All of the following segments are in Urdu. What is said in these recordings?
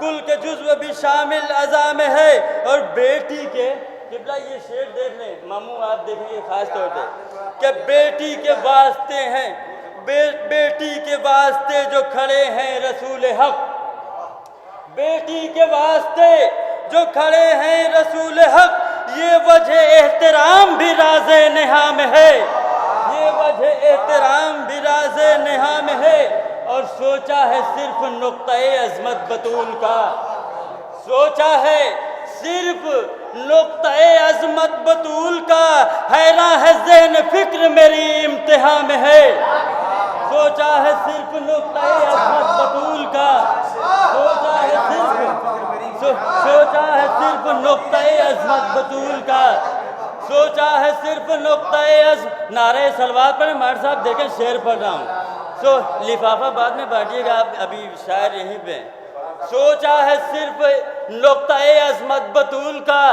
کل کے جزو بھی شامل اعضاء میں ہے، اور بیٹی کے قبلہ یہ شعر دیکھ لیں ماموں، آپ دیکھیں گے خاص طور پہ کہ بیٹی کے واسطے ہیں، بیٹی کے واسطے جو کھڑے ہیں رسول حق، بیٹی کے واسطے جو کھڑے ہیں رسول حق، یہ وجہ احترام بھی راز نہا میں ہے، یہ وجہ احترام بھی راز نہا میں ہے، اور سوچا ہے صرف نقطۂ عظمت بطول کا، سوچا ہے صرف نقطۂ عظمت بطول کا، حیران ہے ذہن فکر میری امتحان میں ہے، سوچا ہے صرف نقطۂ عظمت بطول کا، سوچا ہے صرف نقطۂ عظمت بطول کا، سوچا ہے صرف نقطۂ عظمت۔ نعرہ صلوات پر مار صاحب دیکھیں شعر پڑھ رہا ہوں، لفافہ بعد میں بانٹیے گا، آپ ابھی شاعر یہیں پہ۔ سوچا ہے صرف نقطۂ عظمت بطول کا،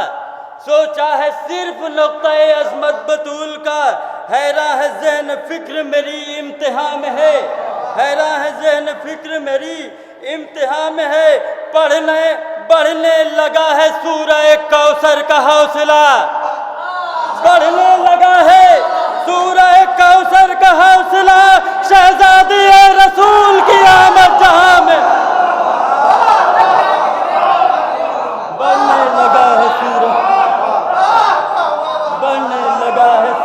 سوچا ہے صرف نقطۂ عظمت بطول کا، حیران ہے ذہن فکر میری امتحان میں ہے، حیران ہے ذہن فکر میری امتحان میں ہے، بڑھنے لگا ہے سورہ کوثر کا حوصلہ، بڑھنے لگا ہے سورہ کوثر کا حوصلہ، شہزادی رسول کی آمد جہاں میں، بڑھنے لگا ہے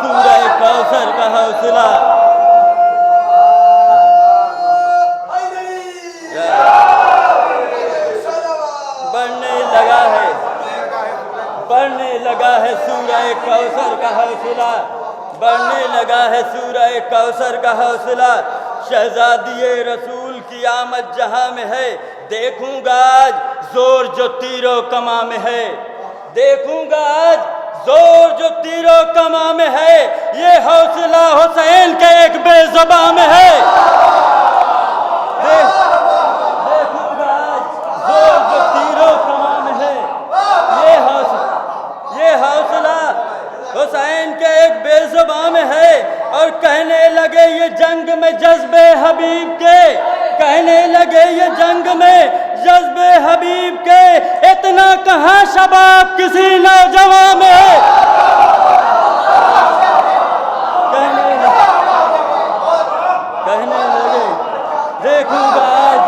سورہ کوثر کا حوصلہ، بڑھنے لگا ہے سورہ کوثر کا حوصلہ، بڑھنے لگا ہے سورہ کوثر کا حوصلہ، شہزادی رسول کی آمد جہاں میں ہے، دیکھوں گا آج زور جو تیر و کماں میں ہے، دیکھوں گا آج زور جو تیر و کماں میں ہے، یہ حوصلہ حسین کے ایک بے زباں میں ہے، دیکھوں گا آج زور جو تیر و کماں میں ہے، یہ حوصلہ حسین کے ایک بے زباں میں ہے، اور کہنے لگے یہ جنگ میں جذبے حبیب کے، کہنے لگے یہ جنگ میں جذبے حبیب کے، اتنا کہاں شباب کسی نوجوان میں ہے، کہنے لگے دیکھوں گا آج،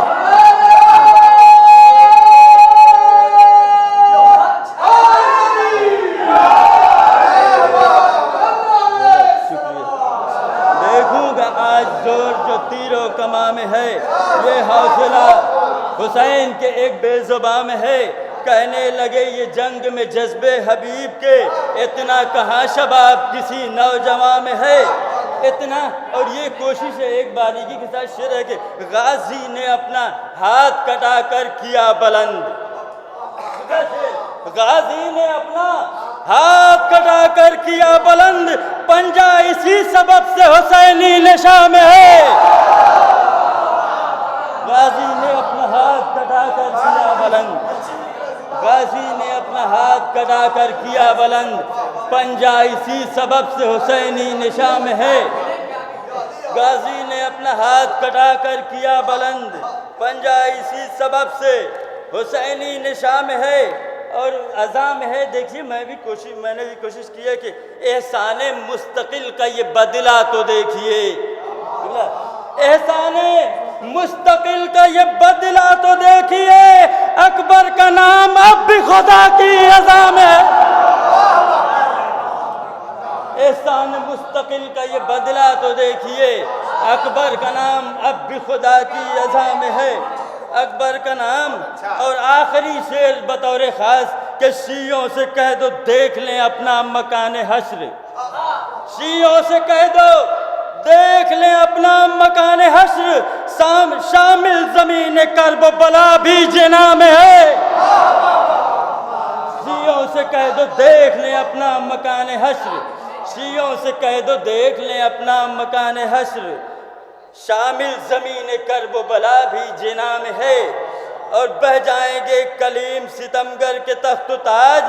زور جو تیر و کماں میں ہے، یہ حوصلہ حسین کے ایک بے زباں میں ہے، کہنے لگے یہ جنگ میں جذبے حبیب کے، اتنا کہاں شباب کسی نوجوان میں ہے، اتنا۔ اور یہ کوشش ہے، ایک باریکی کے ساتھ شعر ہے کہ غازی نے اپنا ہاتھ کٹا کر کیا بلند، غازی نے اپنا ہاتھ کٹا کر کیا بلند، پنجہ اسی سبب سے حسینی نشاں میں ہے، غازی نے اپنا ہاتھ کٹا کر کیا بلند، غازی نے اپنا ہاتھ کٹا کر کیا بلند، پنجہ اسی سبب سے حسینی نشاں میں ہے، غازی نے اپنا ہاتھ کٹا کر کیا بلند، پنجہ اسی سبب سے حسینی نشاں میں ہے، اور اذاں میں ہے۔ دیکھیے میں نے بھی کوشش کی ہے کہ احسان مستقل کا یہ بدلہ تو دیکھیے، احسان مستقل کا یہ بدلہ تو دیکھیے، اکبر کا نام اب بھی خدا کی اذاں میں ہے، احسان مستقل کا یہ بدلہ تو دیکھیے، اکبر کا نام اب بھی خدا کی اذاں میں ہے، اکبر کا نام۔ اور آخری شعر بطور خاص کہ شیعوں سے کہہ دو دیکھ لیں اپنا مکان حشر، شیعوں سے کہہ دو دیکھ لیں اپنا مکان حشر، شامل زمین کرب و بلا بھی جنا میں ہے، شیعوں سے کہہ دو دیکھ لیں اپنا مکان حشر، شیعوں سے کہہ دو دیکھ لیں اپنا مکان حشر، شامل زمین کرب و بلا بھی جنا میں ہے، اور بہ جائیں گے کلیم ستمگر کے تخت و تاج،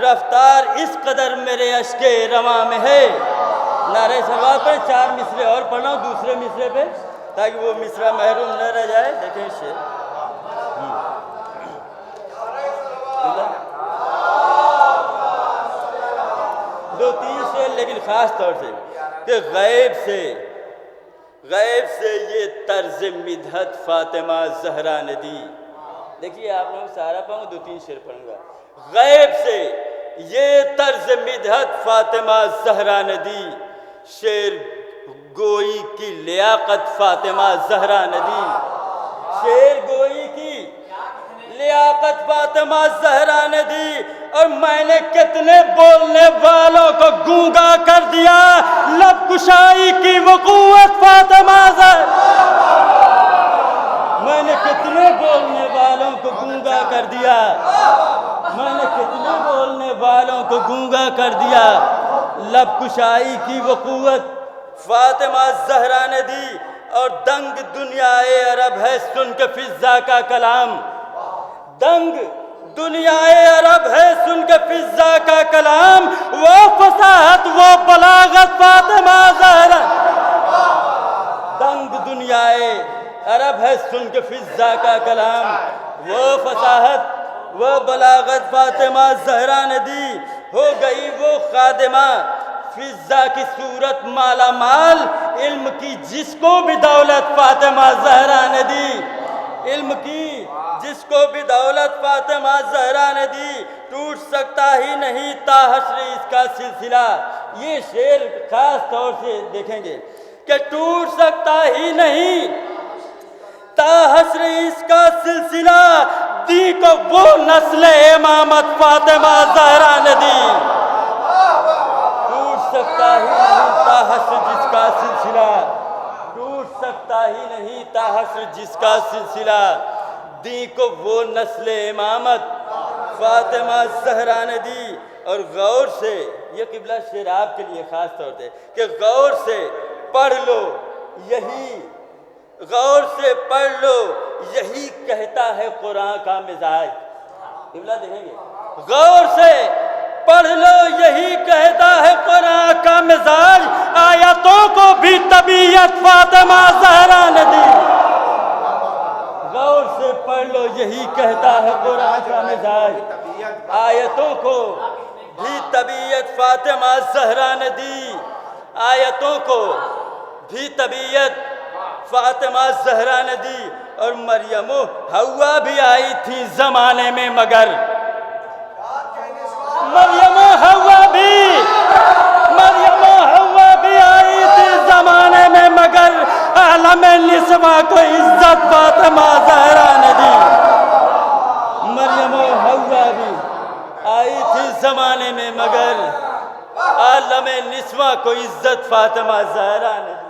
رفتار اس قدر میرے اشک رواں میں ہے۔ نعرہ صلوات پر 4 مصرے اور پڑھنا ہوں دوسرے مصرے پہ تاکہ وہ مصرع محروم نہ رہ جائے۔ دیکھیں شعر خاص طور سے کہ غیب سے یہ طرز مدحت فاطمہ زہرا نے دی. دیکھیے آپ لوگ سارا پڑھوں گا, 2-3 شعر پڑھوں گا. غیب سے یہ طرز مدحت فاطمہ زہرا نے دی, شعر گوئی کی لیاقت فاطمہ زہرا نے دی. شعر گوئی کی لیاقت فاطمہ زہرا نے دی. اور میں نے کتنے بولنے والوں کو گونگا کر دیا, لب کشائی کی وہ قوت فاطمہ زہرا. میں نے کتنے بولنے والوں کو گونگا کر دیا, میں نے کتنے بولنے والوں کو گونگا کر دیا, لب کشائی کی وہ قوت فاطمہ زہرا نے دی. اور دنگ دنیائے عرب ہے سن کے فضا کا کلام, دنگ دنیائے عرب ہے سن کے فضا کا کلام, وہ فصاحت وہ بلاغت فاطمہ زہرا. دنگ دنیائے عرب ہے سن کے فضا کا کلام, وہ فصاحت وہ بلاغت فاطمہ زہرا نے دی. ہو گئی وہ خادمہ فضا کی صورت مالا مال, علم کی جس کو بھی دولت فاطمہ زہرا نے دی. علم کی جس کو بھی دولت فاطمہ زہرا نے دی, ٹوٹ سکتا ہی نہیں تا حشر اس کا سلسلہ. یہ شعر خاص طور سے دیکھیں گے کہ ٹوٹ سکتا ہی نہیں تا حشر اس کا سلسلہ, دی کو وہ نسل امامت فاطمہ زہرا نے دی. ٹوٹ سکتا ہی نہیں تا حشر جس کا سلسلہ, ٹوٹ سکتا ہی نہیں تا حشر جس کا سلسلہ, دی کو وہ نسل امامت فاطمہ زہرا نے دی. اور غور سے, یہ قبلہ شعر آپ کے لیے خاص طور سے, کہ غور سے پڑھ لو یہی, غور سے پڑھ لو یہی کہتا ہے قرآن کا مزاج. قبلہ دیکھیں گے, غور سے پڑھ لو یہی کہتا ہے قرآن کا مزاج, آیتوں کو بھی طبیعت فاطمہ زہرا نے دی. غور سے پڑھ لو یہی کہتا ہے قرآن کا مزاج, آیتوں کو بھی طبیعت فاطمہ زہرا نے دی. آیتوں کو بھی طبیعت فاطمہ زہرا نے دی. اور مریم و حوا بھی آئی تھی زمانے میں, مگر مریم و حوا بھی آئی تھی زمانے میں, مگر عالم نسواں کو عزت فاطمہ زہرا نے دی. مریم و حوا بھی آئی تھی زمانے میں, مگر عالم نسواں کو عزت فاطمہ زہرا نے دی.